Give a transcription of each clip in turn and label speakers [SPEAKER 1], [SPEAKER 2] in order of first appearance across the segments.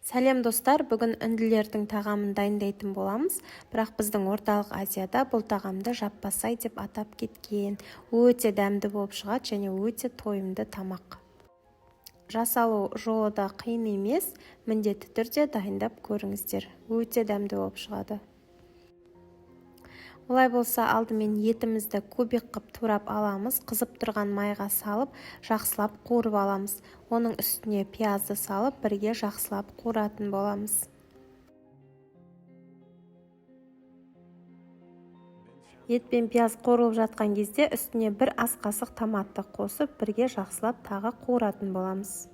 [SPEAKER 1] Сәлем достар, бүгін үнділердің тағамын дайындайтын боламыз, бірақ біздің орталық Азияда бұл тағамды жаппасай деп атап кеткен. Өте дәмді болып шығады және өте тойымды тамақ. Жасалу жолы да қиын емес, міндетті түрде дайындап көріңіздер. Өте дәмді болып шығады. Олай болса, алдымен етімізді кубик қып турап аламыз, қызып тұрған майға салып, жақсылап қуырып аламыз. Оның үстіне пиязды салып, бірге жақсылап қуыратын боламыз. Ет пен пияз қуырылып жатқан кезде үстіне бір ас қасық томатты қосып, бірге жақсылап тағы қуыратын боламыз.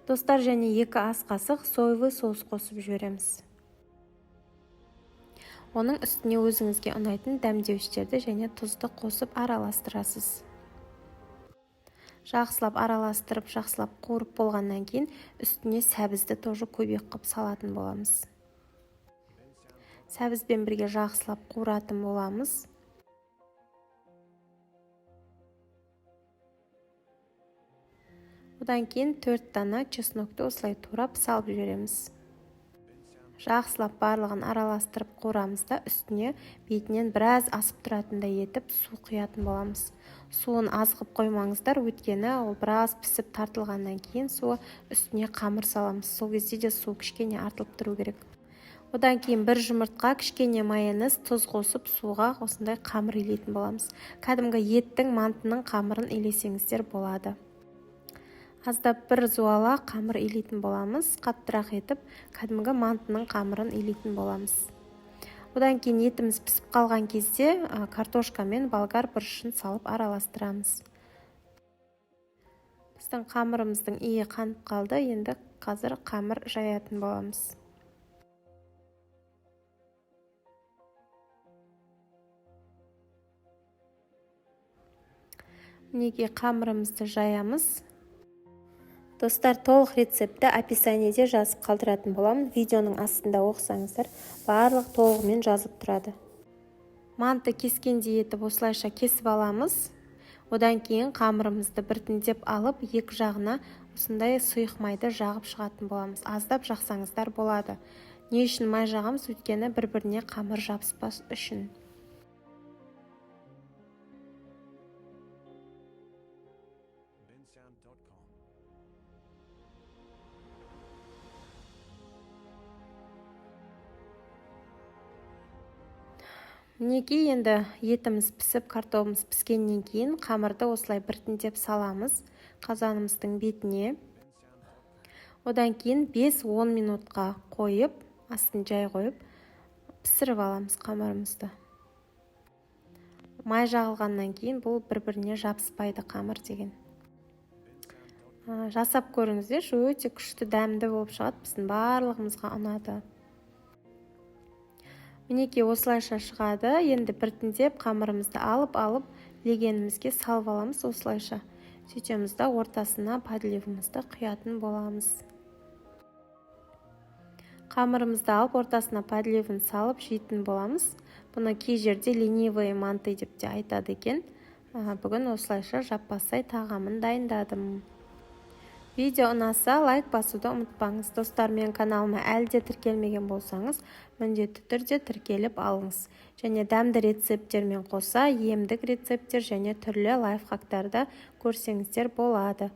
[SPEAKER 1] Достар, және 2 ас қасық соевый соус қосып жібереміз. Оның үстіне өзіңізге ұнайтын дәмдеуіштерді және тұзды қосып араластырасыз. Жақсылап араластырып, жақсылап қуырып болғаннан кейін үстіне сәбізді тоже кубик қып салатын боламыз. Сәбізбен бірге жақсылап қуыратын боламыз. Одан кейін 4 дана чеснокты осылай турап салып жібереміз. Жақсылап барлығын араластырып қуырамыз да үстіне бетінен біраз асып тұратындай етіп су құятын боламыз. Суын аз қып қоймаңыздар, өйткені ол біраз пісіп тартылғаннан кейін суы үстіне қамыр саламыз. Сол кезде де су кішкене артылып тұру керек. Одан кейін бір жұмыртқа, кішкене майонез, тұз қосып суға осындай қамыр илейтін боламыз. Кәдімгі еттің мантының қамырын илесеңіздер болады. Аздап бір зуала қамыр илейтін боламыз, қаттырақ етіп, кәдімгі мантының қамырын илейтін боламыз. Одан кейін етіміз пісіп қалған кезде картошка мен болгар бұрышын салып араластырамыз. Біздің қамырымыздың иі қанып қалды, енді қазір қамыр жаятын боламыз. Мінекей қамырымызды жаямыз. Достар, толық рецепті описаниеде жазып қалдыратын боламын. Видеоның астында оқысаңыздар, барлық толығымен жазып тұрады. Манты кескенде етіп осылайша кесіп аламыз. Одан кейін қамырымызды біртіндеп алып, екі жағына осындай сұйық майды жағып шығатын боламыз. Аздап жақсаңыздар болады. Не үшін май жағамыз? Өйткені бір-біріне қамыр жабыспас үшін. Мінекей, енді етіміз пісіп, картопымыз піскеннен кейін қамырды осылай біртіндеп саламыз қазанымыздың бетіне. Одан кейін 5-10 минутқа қойып, астын жай қойып, пісіріп аламыз қамырымызды. Май жағылғаннан кейін бұл бір-біріне жабыспайды қамыр деген. Жасап көріңіздер, өте күшті дәмді болып шығады, біздің барлығымызға ұнады. Мінекей осылайша шығады. Енді біртіндеп қамырымызды алып, легенімізге салып аламыз осылайша. Сөйтеміз да ортасына подливымызды құятын боламыз. Қамырымызды алып, ортасына подливын салып жейтін боламыз. Бұны кей жерде ленивый манты деп те айтады екен. Бүгін осылайша жаппасай тағамын дайындадым. Видео ұнаса, лайк басуды ұмытпаңыз. Достар, мен каналыма әлі де тіркелмеген болсаңыз, міндетті түрде тіркеліп алыңыз. Және дәмді рецепттермен қоса, емдік рецепттер және түрлі лайфхактарды көрсеңіздер болады.